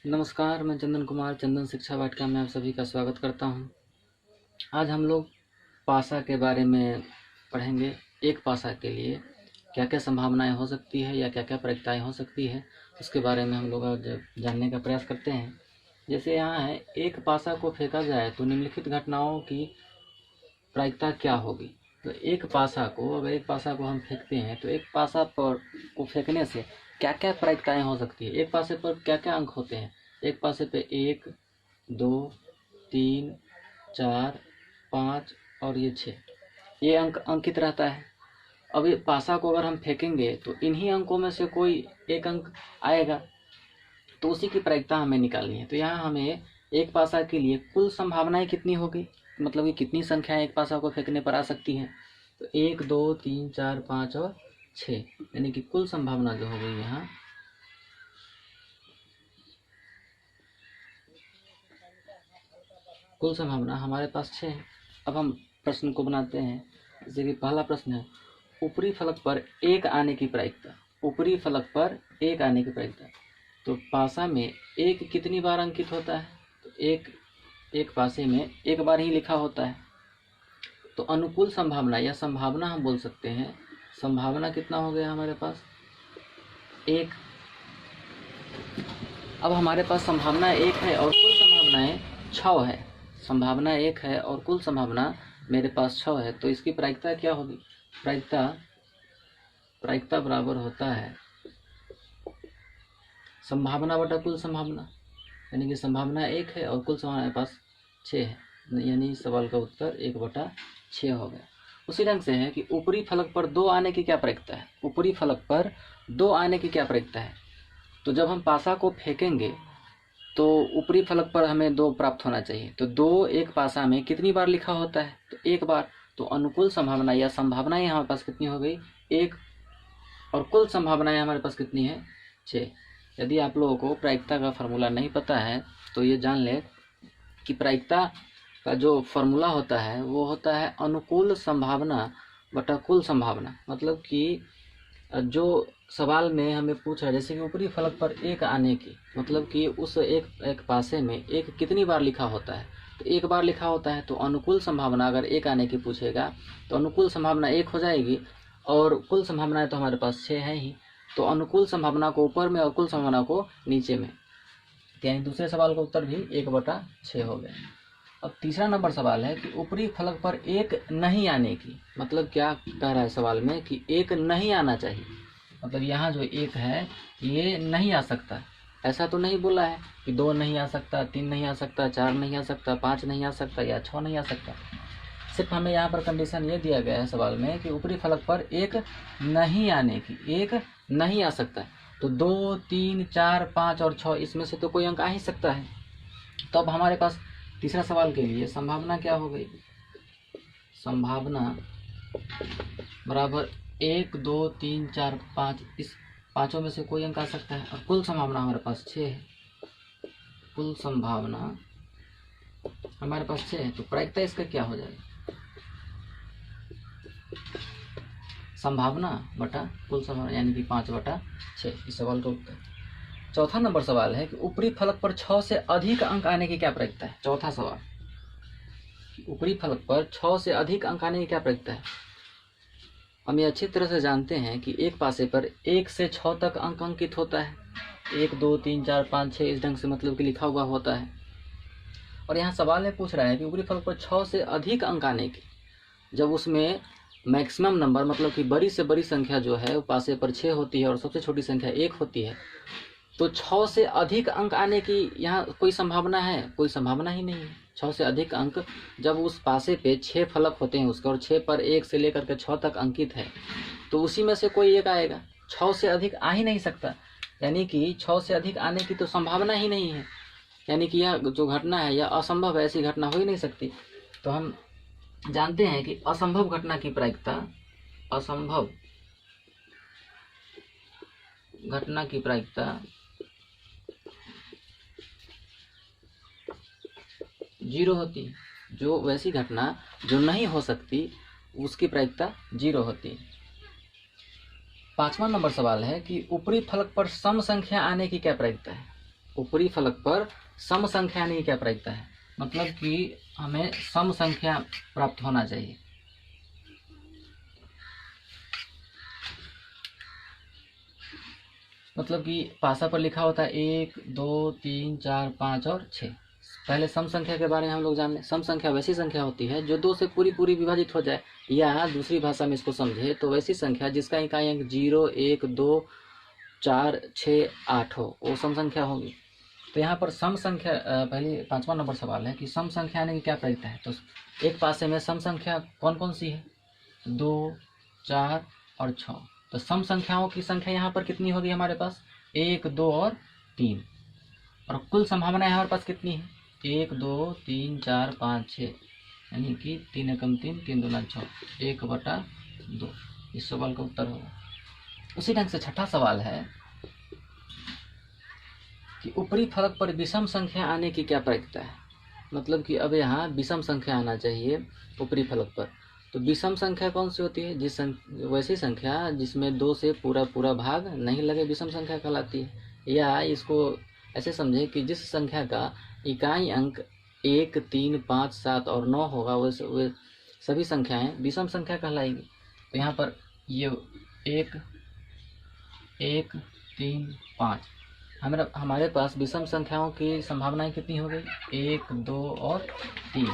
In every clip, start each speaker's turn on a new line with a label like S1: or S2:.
S1: नमस्कार, मैं चंदन कुमार चंदन शिक्षा वाटिका में आप सभी का स्वागत करता हूं। आज हम लोग पासा के बारे में पढ़ेंगे। एक पासा के लिए क्या क्या संभावनाएं हो सकती है या क्या क्या प्रायिकताएं हो सकती है, उसके बारे में हम लोग आज जानने का प्रयास करते हैं। जैसे यहाँ है, एक पासा को फेंका जाए तो निम्नलिखित घटनाओं की प्रायिकता क्या होगी। तो एक पासा को हम फेंकते हैं तो एक पासा पर को फेंकने से क्या क्या प्रायिकताएं हो सकती है। एक पासे पर क्या क्या अंक होते हैं। एक पासे पे 1, 2, 3, 4, 5 और ये 6, ये अंक अंकित रहता है। अब ये पासा को अगर हम फेंकेंगे तो इन्हीं अंकों में से कोई एक अंक आएगा, तो उसी की प्रायिकता हमें निकालनी है। तो यहाँ हमें एक पासा के लिए कुल संभावनाएं कितनी होगी, मतलब कि कितनी संख्याएं एक पासा को फेंकने पर आ सकती हैं। तो 1, 2, 3, 4, 5 और 6, यानी कि कुल संभावना जो हो गई यहाँ कुल संभावना हमारे पास 6 है। अब हम प्रश्न को बनाते हैं। जैसे कि पहला प्रश्न है, ऊपरी फलक पर 1 आने की प्रायिकता। ऊपरी फलक पर 1 आने की प्रायिकता। तो पासा में 1 कितनी बार अंकित होता है। तो एक पासे में 1 बार ही लिखा होता है। तो अनुकूल संभावना या संभावना हम बोल सकते हैं। संभावना कितना हो गया हमारे पास 1। अब हमारे पास संभावना 1 है और कुल संभावनाएं 6 है। संभावना 1 है और कुल संभावना मेरे पास 6 है। तो इसकी प्रायिकता क्या होगी। प्रायिकता बराबर होता है संभावना बटा कुल संभावना, यानी कि संभावना 1 है और कुल संभावना मेरे पास 6 है, यानी सवाल का उत्तर 1/6 हो गया। उसी ढंग से है कि ऊपरी फलक पर 2 आने की क्या प्रायिकता है। ऊपरी फलक पर 2 आने की क्या प्रायिकता है। तो जब हम पासा को फेंकेंगे तो ऊपरी फलक पर हमें 2 प्राप्त होना चाहिए। तो 2 एक पासा में कितनी बार लिखा होता है। तो 1 बार। तो अनुकूल संभावना या संभावनाएं हमारे पास कितनी हो गई 1, और कुल संभावनाएं हमारे पास कितनी है 6। यदि आप लोगों को प्रायिकता का फॉर्मूला नहीं पता है तो ये जान ले कि प्रायिकता का जो फॉर्मूला होता है वो होता है अनुकूल संभावना बटा कुल संभावना। मतलब कि जो सवाल में हमें पूछ रहा है, जैसे कि ऊपरी फलक पर 1 आने की, मतलब कि उस एक पासे में 1 कितनी बार लिखा होता है। तो 1 बार लिखा होता है। तो अनुकूल संभावना अगर 1 आने की पूछेगा तो अनुकूल संभावना 1 हो जाएगी और कुल संभावनाएं तो हमारे पास 6 है ही। तो अनुकूल संभावना को ऊपर में और कुल संभावना को नीचे में, यानी दूसरे सवाल का उत्तर भी 1/6 हो गया। अब तीसरा नंबर सवाल है कि ऊपरी फलक पर 1 नहीं आने की, मतलब क्या कह रहा है सवाल में कि 1 नहीं आना चाहिए। मतलब यहाँ जो 1 है ये नहीं आ सकता। ऐसा तो नहीं बोला है कि 2 नहीं आ सकता, 3 नहीं आ सकता, 4 नहीं आ सकता, 5 नहीं आ सकता या 6 नहीं आ सकता। सिर्फ हमें यहाँ पर कंडीशन ये दिया गया है सवाल में कि ऊपरी फलक पर 1 नहीं आने की, 1 नहीं आ सकता। तो 2, 3, 4, 5 और 6 इसमें से तो कोई अंक आ ही सकता है। तो अब हमारे पास तीसरा सवाल के लिए संभावना क्या हो गई। संभावना बराबर 1, 2, 3, 4, 5, इस पांचों में से कोई अंक आ सकता है। और कुल संभावना हमारे पास 6 है। कुल संभावना हमारे पास 6 है। तो प्रायिकता इसका क्या हो जाएगा, संभावना बटा कुल संभावना, यानी कि 5/6। इस सवाल का उत्तर। चौथा नंबर सवाल है कि ऊपरी फलक पर 6 से अधिक अंक आने की क्या प्रायिकता है। चौथा सवाल, ऊपरी फलक पर 6 से अधिक अंक आने की क्या प्रायिकता है। हम ये अच्छी तरह से जानते हैं कि एक पासे पर 1 से 6 तक अंक अंकित होता है। 1, 2, 3, 4, 5, 6 इस ढंग से मतलब कि लिखा हुआ होता है। और यहाँ सवाल में पूछ रहा है कि ऊपरी फलक पर 6 से अधिक अंक आने की, जब उसमें मैक्सिमम नंबर मतलब कि बड़ी से बड़ी संख्या जो है वो पासे पर 6 होती है और सबसे छोटी संख्या 1 होती है। तो 6 से अधिक अंक आने की यहाँ कोई संभावना है, कोई संभावना ही नहीं है। 6 से अधिक अंक, जब उस पासे पे 6 फलक होते हैं उसके और 6 पर 1 से लेकर के 6 तक अंकित है, तो उसी में से कोई एक आएगा। 6 से अधिक आ ही नहीं सकता, यानी कि 6 से अधिक आने की तो संभावना ही नहीं है। यानी कि यह जो घटना है यह असंभव है, ऐसी घटना हो ही नहीं सकती। तो हम जानते हैं कि असंभव घटना की प्रायिकता, असंभव घटना की प्रायिकता 0 होती है। जो वैसी घटना जो नहीं हो सकती उसकी प्रायिकता 0 होती है। 5वां नंबर सवाल है कि ऊपरी फलक पर सम संख्या आने की क्या प्रायिकता है। ऊपरी फलक पर सम संख्या आने की क्या प्रायिकता है, मतलब कि हमें सम संख्या प्राप्त होना चाहिए। मतलब कि पासा पर लिखा होता है 1 2 3 4 5 और 6। पहले सम संख्या के बारे में हम लोग जान लें। सम संख्या वैसी संख्या होती है जो 2 से पूरी पूरी विभाजित हो जाए, या दूसरी भाषा में इसको समझे तो वैसी संख्या जिसका इकाई अंक 0 1 2 4 6 8 हो, वो सम संख्या होगी। तो यहाँ पर सम संख्या पहले 5वां नंबर सवाल है कि सम संख्या आने की क्या प्रायिकता है। तो एक पासे में सम संख्या कौन कौन सी है, 2 4 और 6। तो सम संख्याओं की संख्या यहाँ पर कितनी होगी हमारे पास, 1 2 और 3। और कुल संभावनाएं हमारे पास कितनी है, 1 2 3 4 5 6, यानी कि 3 एकम 3 3 दूना 6, 1/2। इस सवाल का उत्तर होगा। उसी ढंग से छठा सवाल है कि ऊपरी फलक पर विषम संख्या आने की क्या प्रायिकता है। मतलब कि अब यहाँ विषम संख्या आना चाहिए ऊपरी फलक पर। तो विषम संख्या कौन सी होती है, वैसी संख्या जिसमें 2 से पूरा पूरा भाग नहीं लगे विषम संख्या कहलाती है। या इसको ऐसे समझे कि जिस संख्या का इकाई अंक 1 3 5 7 और 9 होगा वे सभी संख्याएं विषम संख्या कहलाएगी। तो यहाँ पर ये 1 1 3 5 हमारे पास विषम संख्याओं की संभावनाएं कितनी हो गई, 1 2 और 3।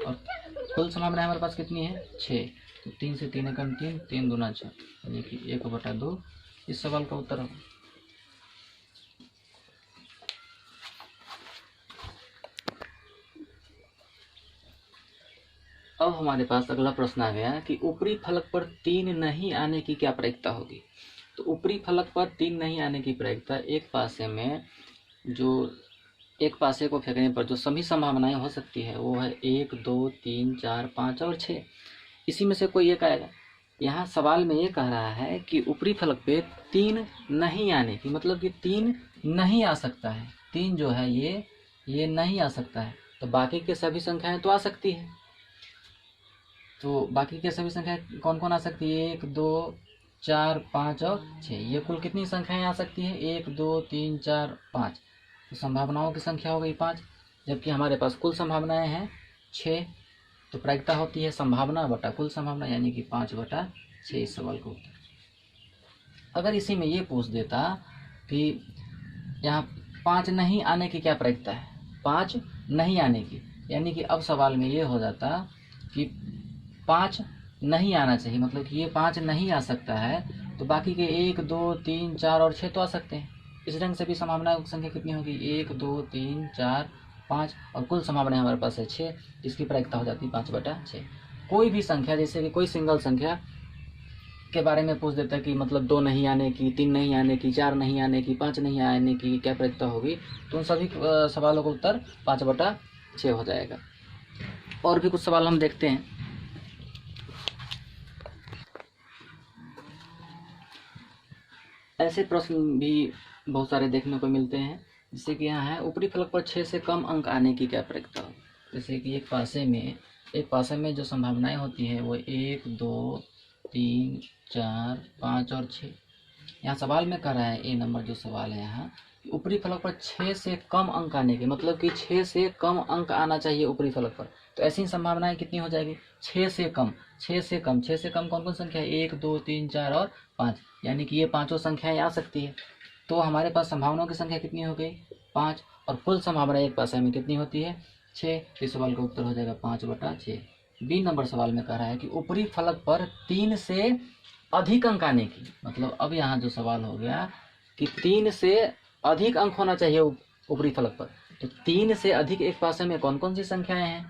S1: और कुल संभावनाएं हमारे पास कितनी है, 6। तो 3 से 3 एकम 3 3 दूना 6, यानी कि 1/2। इस सवाल का उत्तर होगा। अब हमारे पास अगला प्रश्न आ गया कि ऊपरी फलक पर 3 नहीं आने की क्या प्रायिकता होगी। तो ऊपरी फलक पर 3 नहीं आने की प्रायिकता, एक पासे को फेंकने पर जो सभी संभावनाएं हो सकती है वो है 1 2 3 4 5 और 6। इसी में से कोई एक आएगा। यहाँ सवाल में ये कह रहा है कि ऊपरी फलक पे 3 नहीं आने की, मतलब कि 3 नहीं आ सकता है। 3 जो है ये नहीं आ सकता है। तो बाकी के सभी संख्याएं तो आ सकती है। तो बाकी के सभी संख्याएं कौन कौन आ सकती है, 1 2 4 5 और 6। ये कुल कितनी संख्याएं आ सकती है, 1 2 3 4 5। तो संभावनाओं की संख्या हो गई 5, जबकि हमारे पास कुल संभावनाएं हैं 6। तो प्रायिकता होती है संभावना बटा कुल संभावना, यानी कि 5/6 इस सवाल का उत्तर। अगर इसी में ये पूछ देता कि यहाँ 5 नहीं आने की क्या प्रायिकता है, 5 नहीं आने की, यानी कि अब सवाल में ये हो जाता कि 5 नहीं आना चाहिए, मतलब कि ये 5 नहीं आ सकता है। तो बाकी के 1 2 3 4 और 6 तो आ सकते हैं। इस ढंग से भी संभावनाओं की संख्या कितनी होगी, 1 2 3 4 5, और कुल संभावनाएं हमारे पास है 6, जिसकी प्रायिकता हो जाती है 5/6। कोई भी संख्या, जैसे कि कोई सिंगल संख्या के बारे में पूछ देता है कि मतलब 2 नहीं आने की, 3 नहीं आने की, 4 नहीं आने की, 5 नहीं आने की क्या प्रायिकता होगी, तो उन सभी सवालों का उत्तर 5/6 हो जाएगा। और भी कुछ सवाल हम देखते हैं। ऐसे प्रश्न भी बहुत सारे देखने को मिलते हैं, जैसे कि यहाँ है ऊपरी फलक पर 6 से कम अंक आने की क्या प्रायिकता हो। जैसे कि एक पासे में जो संभावनाएं होती है वो 1 2 3 4 5 और 6। यहाँ सवाल में कह रहा है, ए नंबर जो सवाल है यहाँ, ऊपरी फलक पर 6 से कम अंक आने की, मतलब कि 6 से कम अंक आना चाहिए ऊपरी फलक पर। तो ऐसी संभावनाएं कितनी हो जाएगी, 6 से कम कौन कौन संख्या है, 1 2 3 4 और 5, यानी कि ये पांचों संख्याएं आ सकती है। तो हमारे पास संभावनाओं की संख्या कितनी हो गई, 5, और कुल संभावना एक पासे में कितनी होती है, 6। इस सवाल का उत्तर हो जाएगा 5/6। बी नंबर सवाल में कह रहा है कि ऊपरी फलक पर 3 से अधिक अंक आने की, मतलब अब यहाँ जो सवाल हो गया कि 3 से अधिक अंक होना चाहिए ऊपरी फलक पर। तो 3 से अधिक एक पासे में कौन कौन सी संख्याएं हैं,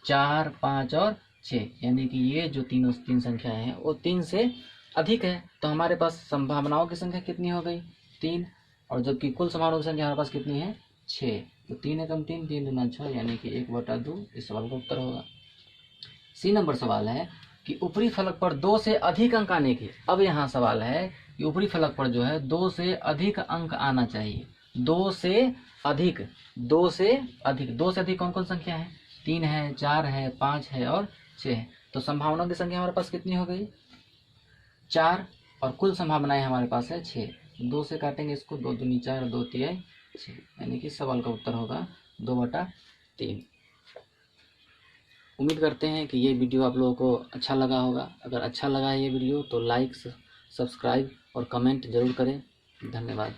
S1: 4 5 और 6, यानी कि ये जो तीन संख्याएं हैं वो 3 से अधिक है। तो हमारे पास संभावनाओं की संख्या कितनी हो गई, 3, और जबकि कुल संभावनाओं की संख्या हमारे पास कितनी है, 6। तो 3 एकम 3 3 दूना 6, यानी कि 1/2 इस सवाल का उत्तर होगा। सी नंबर सवाल है कि ऊपरी फलक पर 2 से अधिक अंक आने की। अब यहाँ सवाल है कि ऊपरी फलक पर जो है 2 से अधिक अंक आना चाहिए। 2 से अधिक कौन कौन संख्या है, 3 है, 4 है, 5 है और 6 है। तो संभावनाओं की संख्या हमारे पास कितनी हो गई, 4, और कुल संभावनाएं हमारे पास है 6। 2 से काटेंगे इसको, 2 दूनी 4, 2 तिहाई 6, यानी कि सवाल का उत्तर होगा 2/3। उम्मीद करते हैं कि ये वीडियो आप लोगों को अच्छा लगा होगा। अगर अच्छा लगा है ये वीडियो तो लाइक, सब्सक्राइब और कमेंट ज़रूर करें। धन्यवाद।